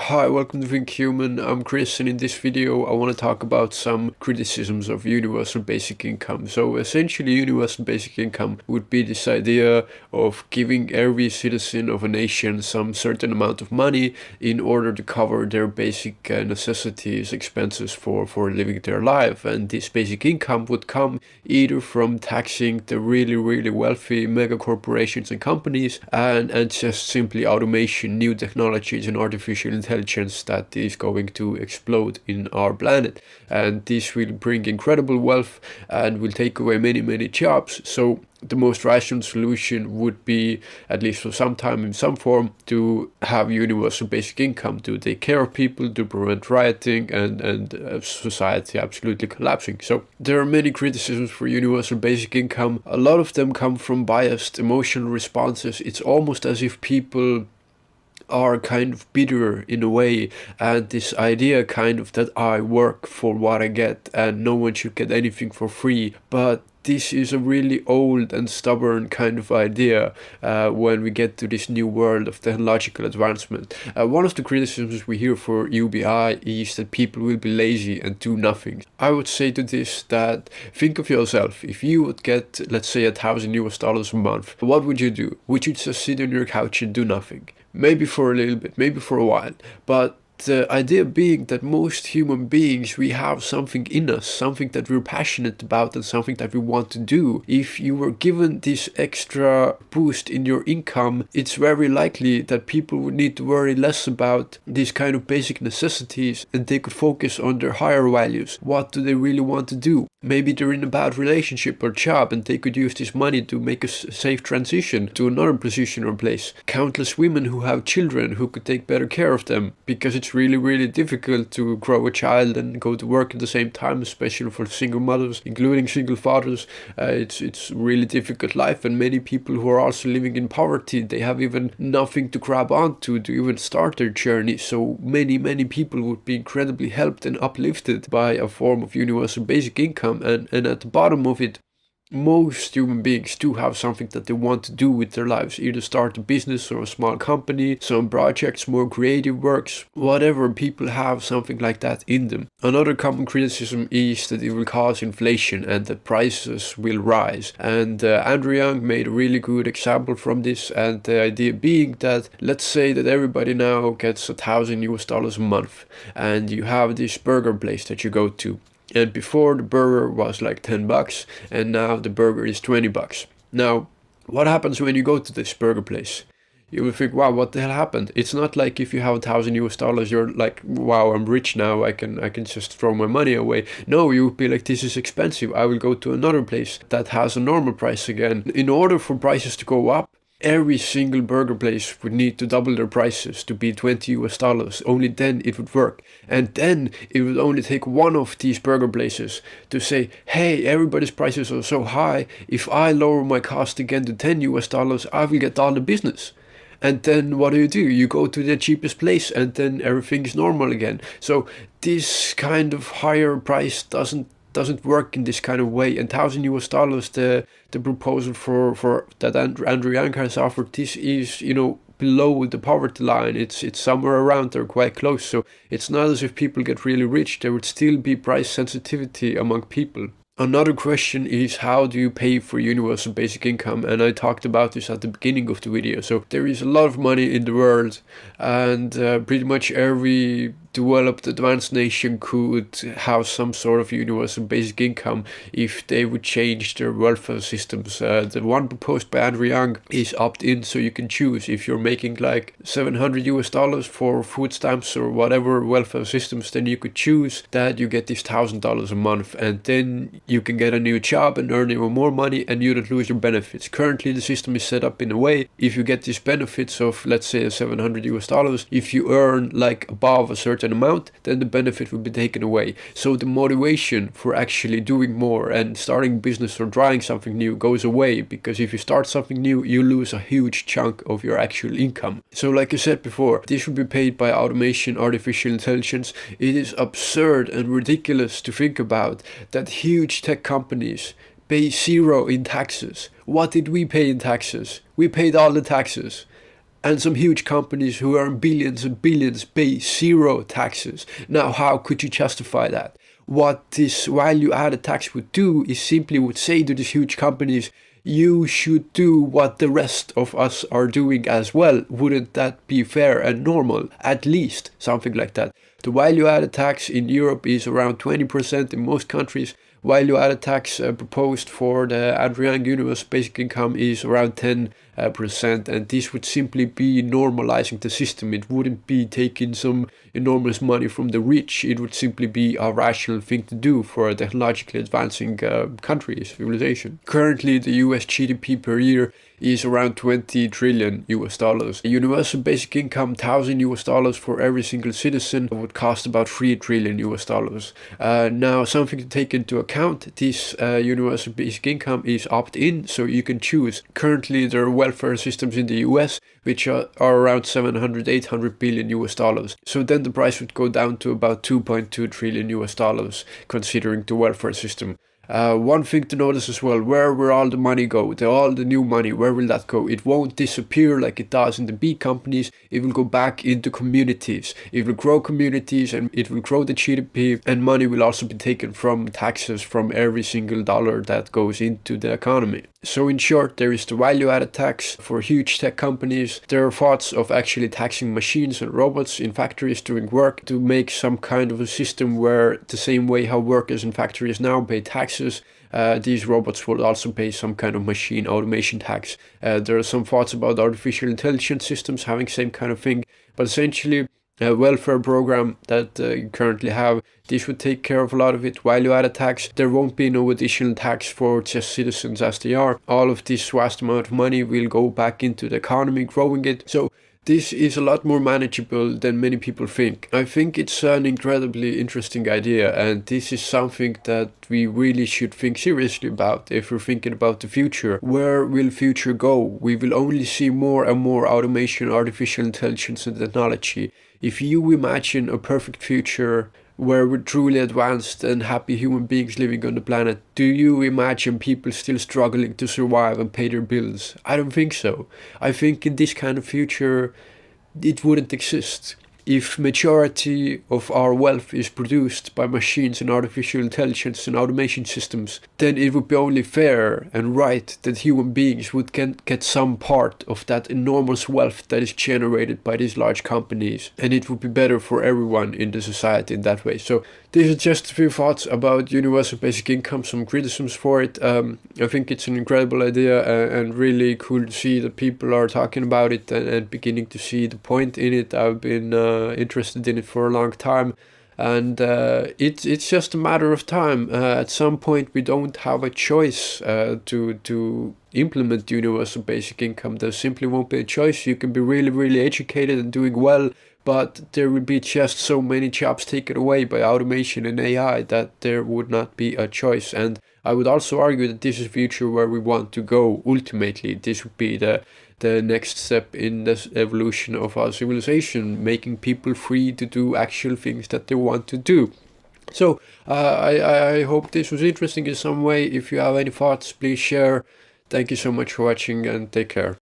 Hi, welcome to Think Human. I'm Chris, and in this video I want to talk about some criticisms of universal basic income. So essentially universal basic income would be this idea of giving every citizen of a nation some certain amount of money in order to cover their basic necessities, expenses for living their life. And this basic income would come either from taxing the really wealthy mega corporations and companies and just simply automation, new technologies and artificial intelligence that is going to explode in our planet, and this will bring incredible wealth and will take away many jobs. So the most rational solution would be, at least for some time in some form, to have universal basic income to take care of people, to prevent rioting and society absolutely collapsing. So there are many criticisms for universal basic income. A lot of them come from biased emotional responses. It's almost as if people are kind of bitter in a way, and this idea kind of that I work for what I get and no one should get anything for free. But this is a really old and stubborn kind of idea when we get to this new world of technological advancement. One of the criticisms we hear for UBI is that people will be lazy and do nothing. I would say to this that think of yourself. If you would get, let's say, $1,000 a month, what would you do? Would you just sit on your couch and do nothing? Maybe for a little bit, maybe for a while, but the idea being that most human beings, we have something in us, something that we're passionate about and something that we want to do. If you were given this extra boost in your income, it's very likely that people would need to worry less about these kind of basic necessities and they could focus on their higher values. What do they really want to do? Maybe they're in a bad relationship or job and they could use this money to make a safe transition to another position or place. Countless women who have children who could take better care of them, because it's really difficult to grow a child and go to work at the same time, especially for single mothers, including single fathers. It's really difficult life, and many people who are also living in poverty, they have even nothing to grab onto to even start their journey. So many people would be incredibly helped and uplifted by a form of universal basic income, and at the bottom of it, most human beings do have something that they want to do with their lives, either start a business or a small company, some projects, more creative works, whatever. People have something like that in them. Another common criticism is that it will cause inflation and that prices will rise, and Andrew Young made a really good example from this, and the idea being that let's say that everybody now gets $1,000 a month and you have this burger place that you go to. And before, the burger was like $10 and now the burger is $20. Now, what happens when you go to this burger place? You will think, wow, what the hell happened? It's not like if you have $1,000, you're like, wow, I'm rich now, I can just throw my money away. No, you would be like, this is expensive, I will go to another place that has a normal price again. In order for prices to go up, every single burger place would need to double their prices to be $20. Only then it would work. And then it would only take one of these burger places to say, hey, everybody's prices are so high, if I lower my cost again to $10, I will get all the business. And then what do? You go to the cheapest place and then everything is normal again. So this kind of higher price doesn't work in this kind of way. And $1,000, the proposal for that Andrew Yang has offered, this is, below the poverty line. It's somewhere around there, quite close. So it's not as if people get really rich. There would still be price sensitivity among people. Another question is, how do you pay for universal basic income? And I talked about this at the beginning of the video. So there is a lot of money in the world, and pretty much every developed advanced nation could have some sort of universal basic income if they would change their welfare systems. The one proposed by Andrew Young is opt-in, so you can choose. If you're making like $700 for food stamps or whatever welfare systems, then you could choose that you get this $1,000 a month, and then you can get a new job and earn even more money, and you don't lose your benefits. Currently the system is set up in a way, if you get these benefits of, let's say, $700, if you earn like above a certain amount, then the benefit will be taken away. So the motivation for actually doing more and starting business or trying something new goes away, because if you start something new, you lose a huge chunk of your actual income. So like I said before, this should be paid by automation, artificial intelligence. It is absurd and ridiculous to think about that huge tech companies pay zero in taxes. What did we pay in taxes? We paid all the taxes. and some huge companies who earn billions and billions pay zero taxes. Now, how could you justify that? What this value-added tax would do is simply would say to these huge companies, you should do what the rest of us are doing as well. Wouldn't that be fair and normal? At least something like that. The value-added tax in Europe is around 20% in most countries. Value-added tax proposed for the Adrian Universal Basic Income is around 10%, and this would simply be normalizing the system. It wouldn't be taking some enormous money from the rich. It would simply be a rational thing to do for a technologically advancing country, civilization. Currently, the US GDP per year is around 20 trillion US dollars. A universal basic income, $1,000 for every single citizen, would cost about 3 trillion US dollars. Now, something to take into account, this universal basic income is opt-in, so you can choose. Currently, there are welfare systems in the US which are around 700-800 billion US dollars. So then the price would go down to about 2.2 trillion US dollars, considering the welfare system. One thing to notice as well, where will all the money go? All the new money, where will that go? It won't disappear like it does in the big companies. It will go back into communities. It will grow communities and it will grow the GDP, and money will also be taken from taxes from every single dollar that goes into the economy. So in short, there is the value-added tax for huge tech companies. There are thoughts of actually taxing machines and robots in factories doing work to make some kind of a system where the same way how workers in factories now pay taxes, these robots will also pay some kind of machine automation tax. There are some thoughts about artificial intelligence systems having same kind of thing, but essentially a welfare program that you currently have, this would take care of a lot of it. Value-added tax, there won't be no additional tax for just citizens as they are. All of this vast amount of money will go back into the economy, growing it. So this is a lot more manageable than many people think. I think it's an incredibly interesting idea, and this is something that we really should think seriously about if we're thinking about the future. Where will future go? We will only see more and more automation, artificial intelligence and technology. If you imagine a perfect future where we're truly advanced and happy human beings living on the planet, do you imagine people still struggling to survive and pay their bills? I don't think so. I think in this kind of future, it wouldn't exist. If majority of our wealth is produced by machines and artificial intelligence and automation systems, then it would be only fair and right that human beings would get some part of that enormous wealth that is generated by these large companies, and it would be better for everyone in the society in that way. So these are just a few thoughts about universal basic income, some criticisms for it. I think it's an incredible idea and really cool to see that people are talking about it and beginning to see the point in it. I've been interested in it for a long time, and it's just a matter of time. At some point we don't have a choice to implement universal basic income. There simply won't be a choice. You can be really educated and doing well, but there will be just so many jobs taken away by automation and AI that there would not be a choice. And I would also argue that this is the future where we want to go. Ultimately, this would be the next step in this evolution of our civilization, making people free to do actual things that they want to do. So I hope this was interesting in some way. If you have any thoughts, please share. Thank you so much for watching and take care.